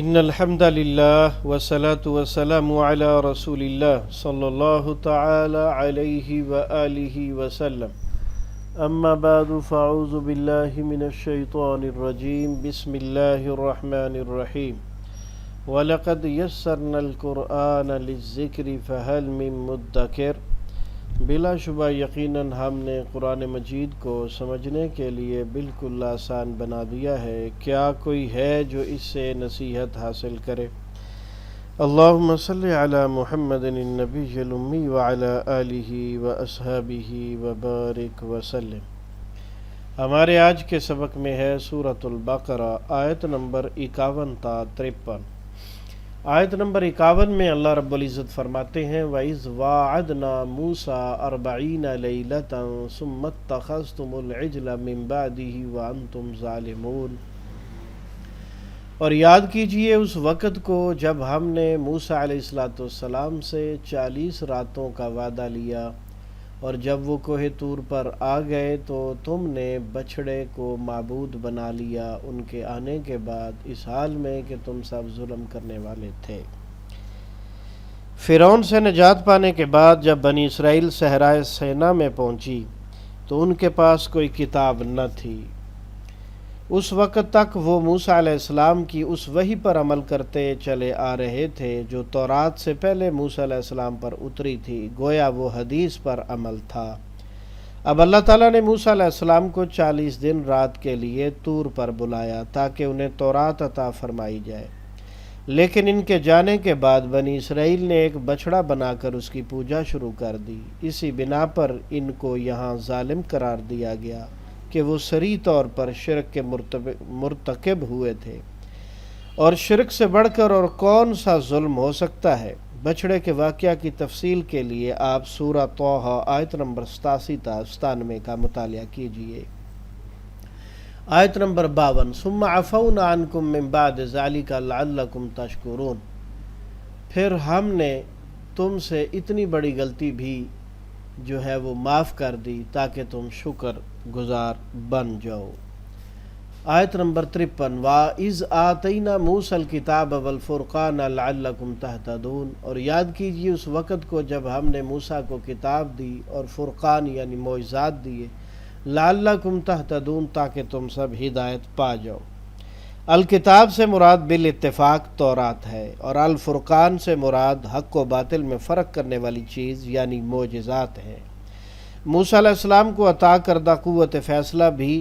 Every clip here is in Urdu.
ان الحمد للہ والصلاة والسلام علی رسول اللہ صلی اللہ تعالی علیہ وآلہ وسلم اما بعد فاعوذ باللہ من الشیطان الرجیم بسم اللہ الرحمن الرحیم وَلَقَدْ يَسَّرْنَا الْقُرْآنَ لِلذِّكْرِ فَهَلْ مِن مُدَّكِرٍ۔ بلا شبہ یقیناً ہم نے قرآن مجید کو سمجھنے کے لیے بالکل آسان بنا دیا ہے، کیا کوئی ہے جو اس سے نصیحت حاصل کرے؟ اللہم صلی علی محمد النبی الامی وعلی آلہ واصحابہ وبارک وسلم۔ ہمارے آج کے سبق میں ہے سورۃ البقرہ، آیت نمبر 51 تا 53۔ آیت نمبر 51 میں اللہ رب العزت فرماتے ہیں وَإِذْ وَاعَدْنَا مُوسَىٰ 40 لَيْلَةً ثُمَّ اتَّخَذْتُمُ الْعِجْلَ مِن بَعْدِهِ وَأَنْتُمْ ظَالِمُونَ۔ اور یاد کیجئے اس وقت کو جب ہم نے موسیٰ علیہ السلام سے 40 راتوں کا وعدہ لیا، اور جب وہ کوہ طور پر آ گئے تو تم نے بچھڑے کو معبود بنا لیا ان کے آنے کے بعد، اس حال میں کہ تم سب ظلم کرنے والے تھے۔ فرعون سے نجات پانے کے بعد جب بنی اسرائیل صحرائے سینا میں پہنچی تو ان کے پاس کوئی کتاب نہ تھی۔ اس وقت تک وہ موسیٰ علیہ السلام کی اس وحی پر عمل کرتے چلے آ رہے تھے جو تورات سے پہلے موسیٰ علیہ السلام پر اتری تھی، گویا وہ حدیث پر عمل تھا۔ اب اللہ تعالیٰ نے موسیٰ علیہ السلام کو 40 دن رات کے لیے طور پر بلایا تاکہ انہیں تورات عطا فرمائی جائے، لیکن ان کے جانے کے بعد بنی اسرائیل نے ایک بچھڑا بنا کر اس کی پوجا شروع کر دی۔ اسی بنا پر ان کو یہاں ظالم قرار دیا گیا کہ وہ صریح طور پر شرک کے مرتکب ہوئے تھے، اور شرک سے بڑھ کر اور کون سا ظلم ہو سکتا ہے؟ بچھڑے کے واقعہ کی تفصیل کے لیے آپ سورہ طٰہٰ آیت نمبر 87 تا 97 کا مطالعہ کیجئے۔ آیت نمبر 52 ثم عفونا عنکم من بعد ذلک لعلکم تشکرون۔ پھر ہم نے تم سے اتنی بڑی غلطی بھی جو ہے وہ معاف کر دی تاکہ تم شکر گزار بن جاؤ۔ آیت نمبر 53 وَإِذْ آتَيْنَا مُوسَى الْكِتَابَ وَالْفُرْقَانَ لَعَلَّكُمْ تَهْتَدُونَ۔ اور یاد کیجئے اس وقت کو جب ہم نے موسیٰ کو کتاب دی اور فرقان یعنی معجزات دیے، لَعَلَّكُمْ تَهْتَدُونَ تاکہ تم سب ہدایت پا جاؤ۔ الکتاب سے مراد بالاتفاق تورات ہے، اور الفرقان سے مراد حق و باطل میں فرق کرنے والی چیز یعنی معجزات ہے۔ موسیٰ علیہ السلام کو عطا کردہ قوت فیصلہ بھی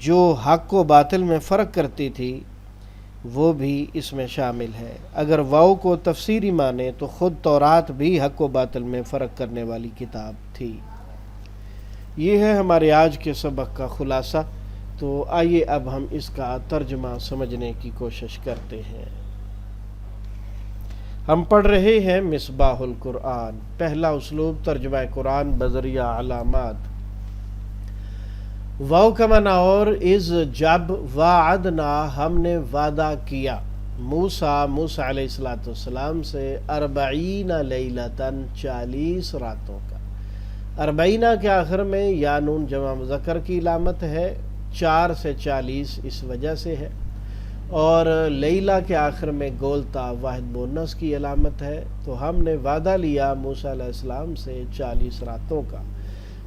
جو حق و باطل میں فرق کرتی تھی وہ بھی اس میں شامل ہے۔ اگر واو کو تفسیری مانے تو خود تورات بھی حق و باطل میں فرق کرنے والی کتاب تھی۔ یہ ہے ہمارے آج کے سبق کا خلاصہ، تو آئیے اب ہم اس کا ترجمہ سمجھنے کی کوشش کرتے ہیں۔ ہم پڑھ رہے ہیں مصباح القرآن۔ پہلا اسلوب ترجمہ قرآن بذریعہ علامات۔ واو کا معنی اور از جب، وعدنا ہم نے وعدہ کیا، موسیٰ علیہ السلام سے 40 لیلتاً 40 راتوں کا۔ 40 کے آخر میں یا نون جمع مذکر کی علامت ہے، 4 سے 40 اس وجہ سے ہے، اور لیلہ کے آخر میں گولتا واحد مؤنث کی علامت ہے۔ تو ہم نے وعدہ لیا موسیٰ علیہ السلام سے 40 راتوں کا۔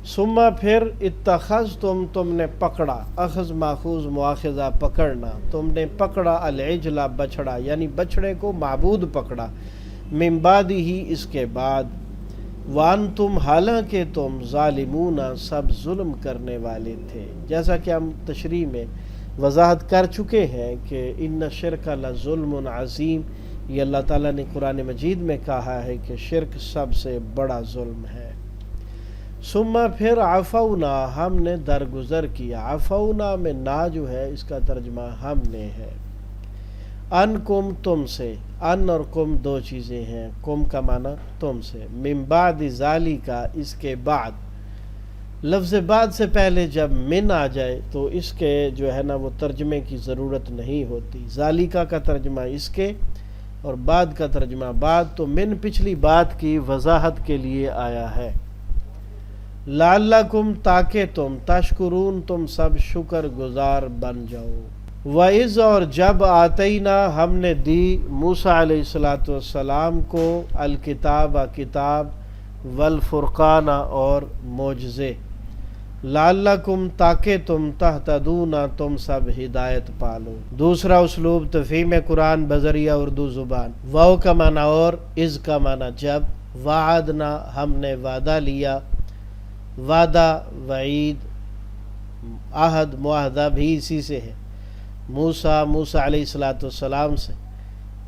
ثم پھر اتخذتم تم نے پکڑا، اخذ ماخوذ مواخذہ پکڑنا، تم نے پکڑا العجل بچھڑا یعنی بچھڑے کو معبود پکڑا، من بعدہ اس کے بعد، وانتم حالانکہ تم ظالمون سب ظلم کرنے والے تھے۔ جیسا کہ ہم تشریح میں وضاحت کر چکے ہیں کہ ان الشرک لظلم عظیم، یہ اللہ تعالیٰ نے قرآن مجید میں کہا ہے کہ شرک سب سے بڑا ظلم ہے۔ ثم پھر عفونا ہم نے درگزر کیا، عفونا میں نا جو ہے اس کا ترجمہ ہم نے ہے، انکم تم سے، ان اور کم دو چیزیں ہیں، کم کا معنی تم سے، من بعد ذالکا اس کے بعد، لفظ بعد سے پہلے جب من آ جائے تو اس کے جو ہے نا وہ ترجمے کی ضرورت نہیں ہوتی۔ ذالکا کا ترجمہ اس کے اور بعد کا ترجمہ بعد، تو من پچھلی بات کی وضاحت کے لیے آیا ہے۔ لعلکم تاکہ تم، تشکرون تم سب شکر گزار بن جاؤ۔ وَإِذْ اور جب آتینا ہم نے دی موسیٰ علیہ السلام کو الکتاب کتاب والفرقان اور معجزے لعلکم تاکہ تم تہتدون تم سب ہدایت پالو۔ دوسرا اسلوب تفہیم قرآن بذریعہ اردو زبان۔ واو کا معنی اور، از کا معنی جب، وعدنا ہم نے وعدہ لیا، وعدہ وعید عہد معاہدہ بھی اسی سے ہے۔ موسیٰ علیہ السلام سے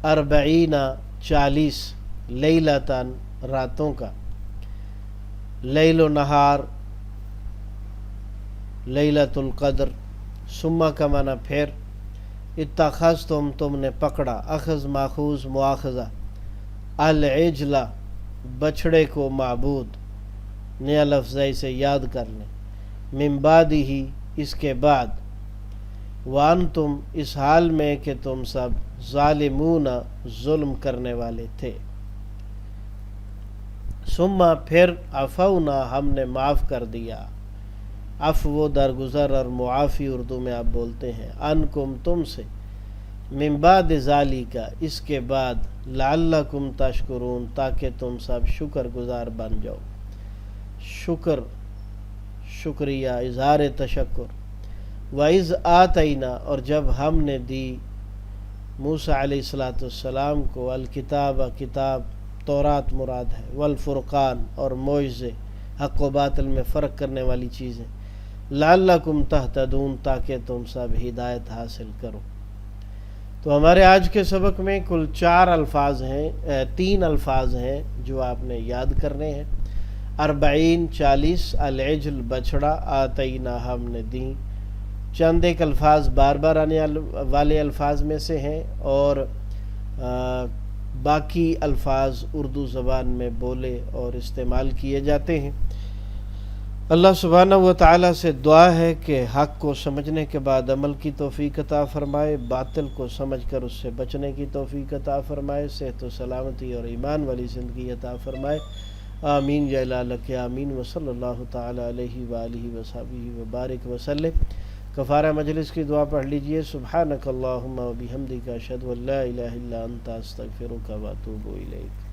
40 40 لیلتاً راتوں کا، لیل و نہار لیلۃ القدر۔ ثم کا معنی پھر، اتخذتم تم نے پکڑا، اخذ ماخوذ مواخذہ، العجل بچھڑے کو معبود، نیا لفظ ہے اسے یاد کر لیں، من بعدہ اس کے بعد، وانتم اس حال میں کہ تم سب ظالمون ظلم کرنے والے تھے۔ ثم پھر عفونا ہم نے معاف کر دیا، عفو درگزر اور معافی اردو میں آپ بولتے ہیں، انکم تم سے، من بعد ذالک اس کے بعد، لعلکم تشکرون تاکہ تم سب شکر گزار بن جاؤ۔ شکریہ اظہار تشکر۔ وَإِذْ آتَيْنَا اور جب ہم نے دی موسیٰ علیہ السلام کو الکتاب کتاب، تورات مراد ہے، والفرقان اور معجزے، حق و باطل میں فرق کرنے والی چیزیں، لعلکم تہتدون تاکہ تم سب ہدایت حاصل کرو۔ تو ہمارے آج کے سبق میں کل 3 الفاظ ہیں جو آپ نے یاد کرنے ہیں۔ 40 40 العجل بچڑا، آتینا ہم نے دیں، چند ایک الفاظ بار بار آنے والے الفاظ میں سے ہیں، اور باقی الفاظ اردو زبان میں بولے اور استعمال کیے جاتے ہیں۔ اللہ سبحانہ و تعالیٰ سے دعا ہے کہ حق کو سمجھنے کے بعد عمل کی توفیق عطا فرمائے، باطل کو سمجھ کر اس سے بچنے کی توفیق عطا فرمائے، صحت و سلامتی اور ایمان والی زندگی عطا فرمائے۔ آمین یا الہ آمین، وصلی اللہ تعالیٰ علیہ وآلہ وصحبہ وبارک وسلم۔ کفارہ مجلس کی دعا پڑھ لیجئے۔ سبحانک اللہم و بحمدک، اشہد ان لا الہ الا انت، استغفرک و اتوب الیک۔